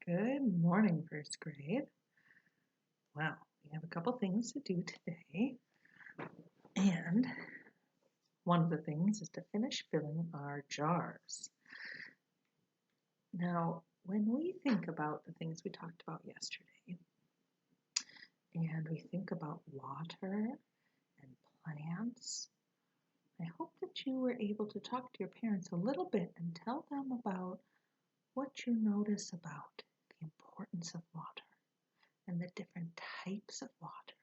Good morning, first grade. Well, we have a couple things to do today, and one of the things is to finish filling our jars. Now, when we think about the things we talked about yesterday, and we think about water and plants, I hope that you were able to talk to your parents a little bit and tell them about what you notice about the importance of water and the different types of water.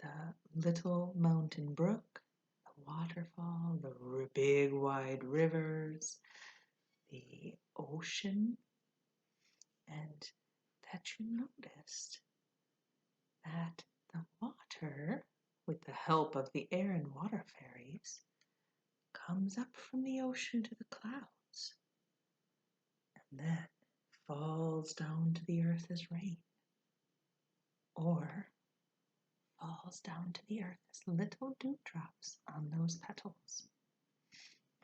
The little mountain brook, the waterfall, the big wide rivers, the ocean, and that you noticed that the water, with the help of the air and water fairies, comes up from the ocean to the clouds and then falls down to the earth as rain, or falls down to the earth as little dewdrops on those petals.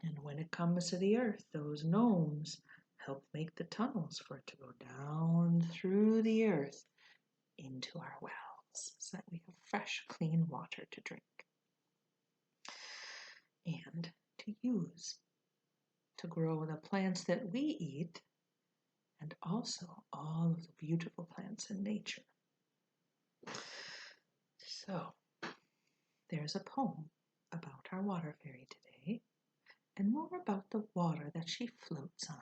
And when it comes to the earth, those gnomes help make the tunnels for it to go down through the earth into our wells so that we have fresh, clean water to drink and to use to grow the plants that we eat and also all of the beautiful plants in nature. So, there's a poem about our water fairy today, and more about the water that she floats on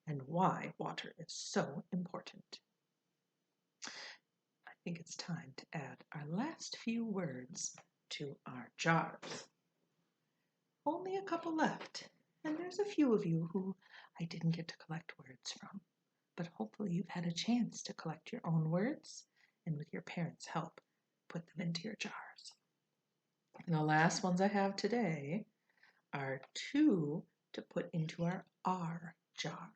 and why water is so important. I think it's time to add our last few words to our jars. Only a couple left, and there's a few of you who I didn't get to collect words from, but hopefully you've had a chance to collect your own words and with your parents' help, put them into your jars. And the last ones I have today are two to put into our R jar.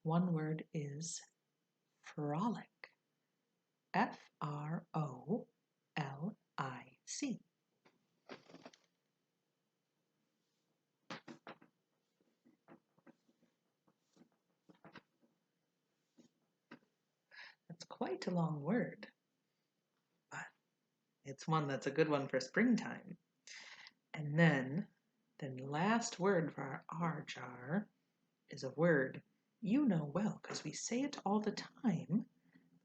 One word is frolic. Frolic. That's quite a long word, but it's one that's a good one for springtime. And then the last word for our R jar is a word you know well because we say it all the time,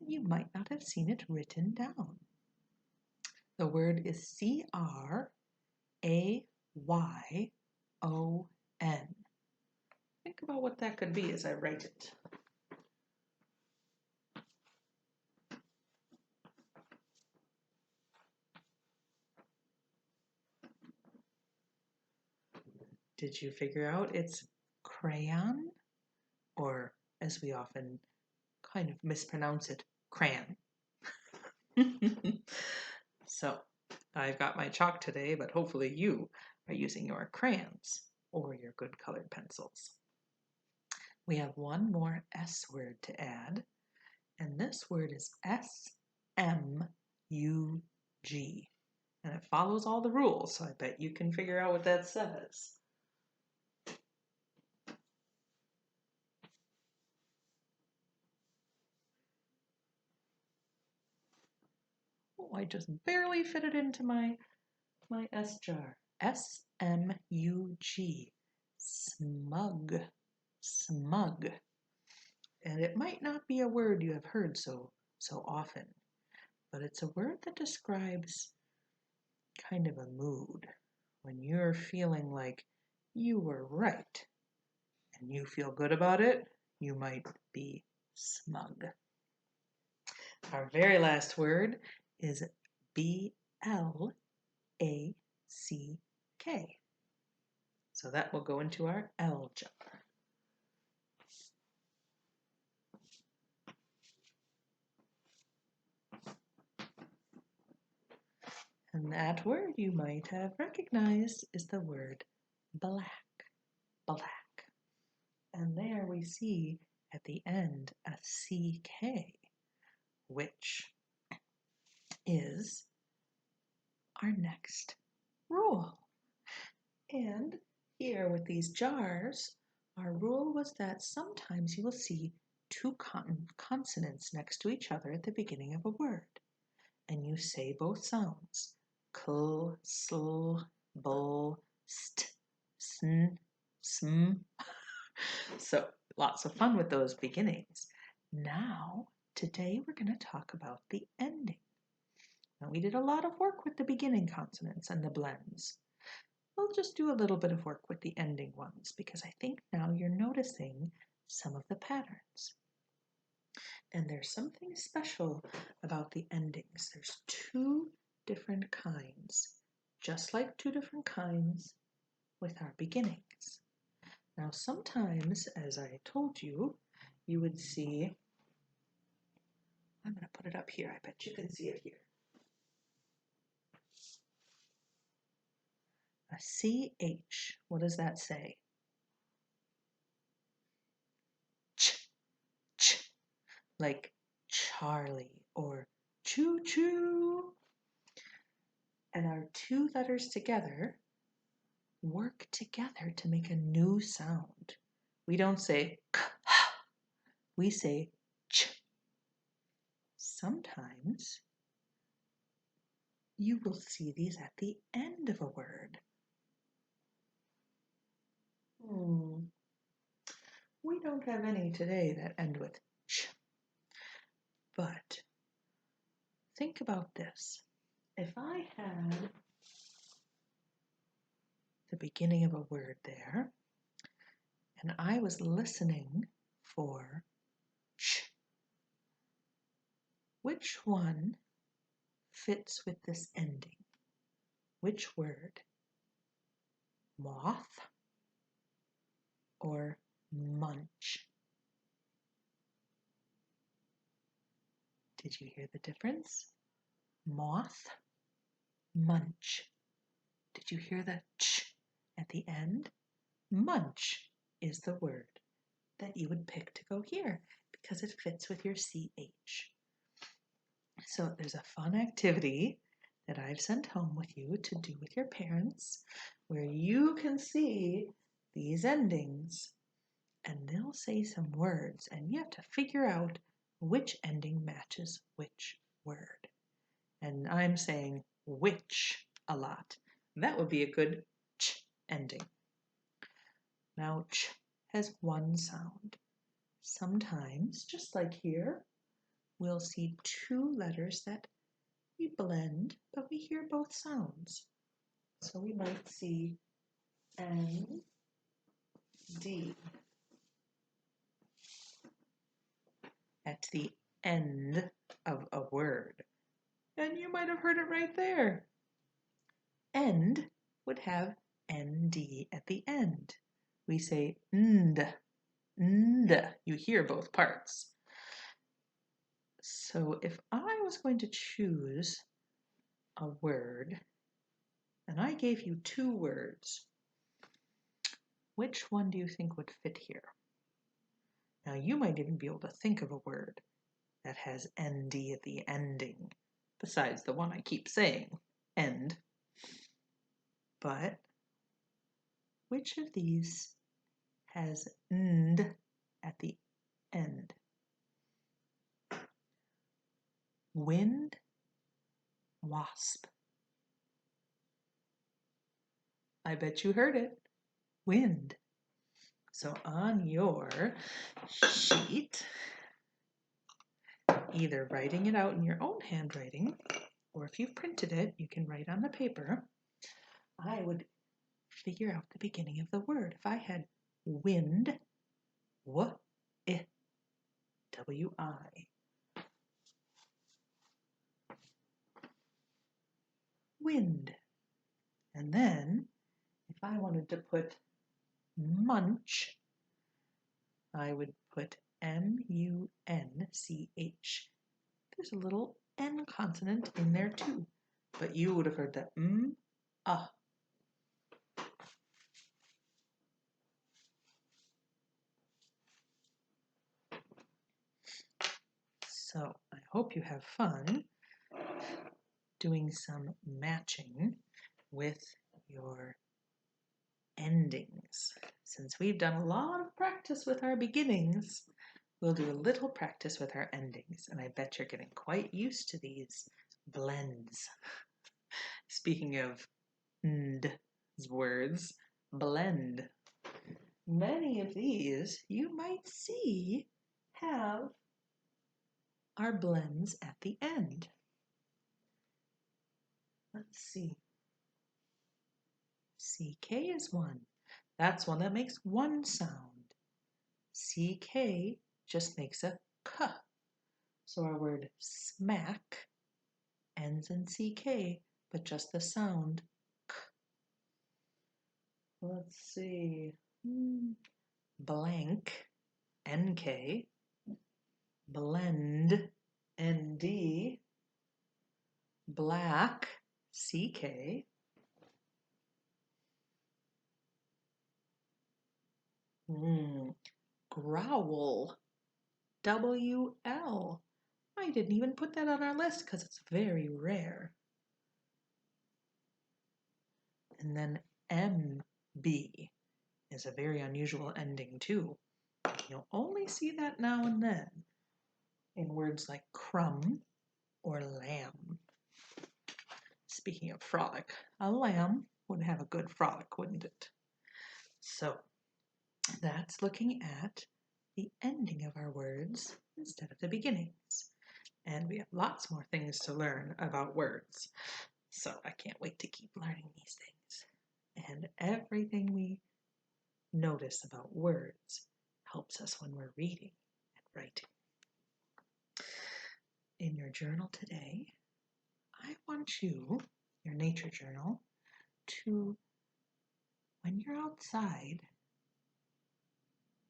but you might not have seen it written down. The word is CRAYON. Think about what that could be as I write it. Did you figure out it's crayon? Or, as we often kind of mispronounce it, crayon. So, I've got my chalk today, but hopefully you are using your crayons or your good colored pencils. We have one more S word to add, and this word is SMUG. And it follows all the rules, so I bet you can figure out what that says. Oh, I just barely fit it into my S jar. SMUG. Smug. Smug. And it might not be a word you have heard so often, but it's a word that describes kind of a mood when you're feeling like you were right and you feel good about it. You might be smug. Our very last word is BLACK. So that will go into our L jar. And that word you might have recognized is the word black. Black. And there we see at the end a CK, which is our next rule. And here with these jars, our rule was that sometimes you will see two consonants next to each other at the beginning of a word, and you say both sounds. Kl, sl, bl, st, sn, sm. So lots of fun with those beginnings. Now, today we're going to talk about the ending. Now, we did a lot of work with the beginning consonants and the blends. We'll just do a little bit of work with the ending ones because I think now you're noticing some of the patterns. And there's something special about the endings. There's two different kinds, just like two different kinds with our beginnings. Now, sometimes, as I told you, you would see, I'm going to put it up here. I bet you can see it here. A CH, what does that say? Ch, ch, like Charlie or choo-choo. And our two letters together work together to make a new sound. We don't say k, we say ch. Sometimes you will see these at the end of a word. We don't have any today that end with ch. But think about this. If I had the beginning of a word there, and I was listening for ch, which one fits with this ending? Which word? Moth or munch? Did you hear the difference? Moth, munch. Did you hear the ch at the end? Munch is the word that you would pick to go here because it fits with your CH. So there's a fun activity that I've sent home with you to do with your parents where you can see these endings and they'll say some words and you have to figure out which ending matches which word. And I'm saying which a lot. That would be a good ch ending. Now ch has one sound. Sometimes, just like here, we'll see two letters that we blend, but we hear both sounds. So we might see N, D at the end of a word. And you might have heard it right there. End would have ND at the end. We say nd, nd. You hear both parts. So if I was going to choose a word, and I gave you two words, which one do you think would fit here? Now you might even be able to think of a word that has ND at the ending, besides the one I keep saying, end. But which of these has nd at the end? Wind, wasp. I bet you heard it. Wind. So on your sheet, either writing it out in your own handwriting, or if you've printed it, you can write on the paper. I would figure out the beginning of the word. If I had wind, w-I, W-I. Wind. And then, if I wanted to put munch, I would put M-U-N-C-H. There's a little N consonant in there too, but you would have heard that ah. So I hope you have fun doing some matching with your endings. Since we've done a lot of practice with our beginnings, we'll do a little practice with our endings, and I bet you're getting quite used to these blends. Speaking of "nd" words, blend. Many of these you might see have our blends at the end. Let's see. CK is one. That's one that makes one sound. CK just makes a K. So our word smack ends in CK, but just the sound K. Let's see. Blank, NK. Blend, ND. Black, CK. Growl, WL. I didn't even put that on our list because it's very rare. And then MB is a very unusual ending too. You'll only see that now and then in words like crumb or lamb. Speaking of frolic, a lamb would have a good frolic, wouldn't it? So that's looking at the ending of our words instead of the beginnings. And we have lots more things to learn about words. So I can't wait to keep learning these things. And everything we notice about words helps us when we're reading and writing. In your journal today, I want you, your nature journal, to, when you're outside,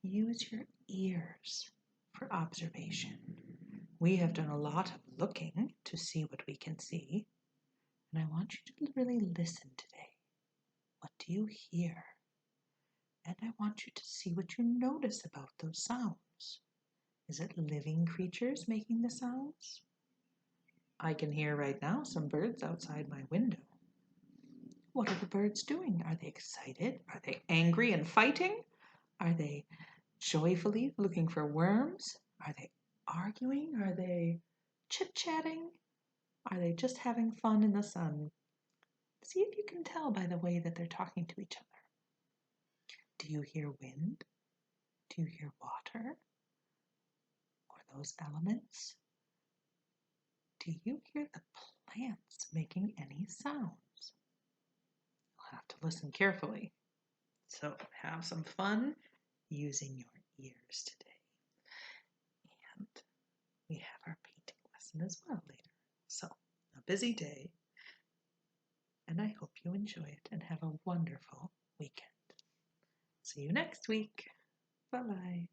use your ears for observation. We have done a lot of looking to see what we can see, and I want you to really listen today. What do you hear? And I want you to see what you notice about those sounds. Is it living creatures making the sounds? I can hear right now some birds outside my window. What are the birds doing? Are they excited? Are they angry and fighting? Are they joyfully looking for worms? Are they arguing? Are they chit-chatting? Are they just having fun in the sun? See if you can tell by the way that they're talking to each other. Do you hear wind? Do you hear water? Or those elements? Do you hear the plants making any sounds? You'll have to listen carefully. So have some fun using your ears today. And we have our painting lesson as well later. So a busy day, and I hope you enjoy it and have a wonderful weekend. See you next week. Bye-bye.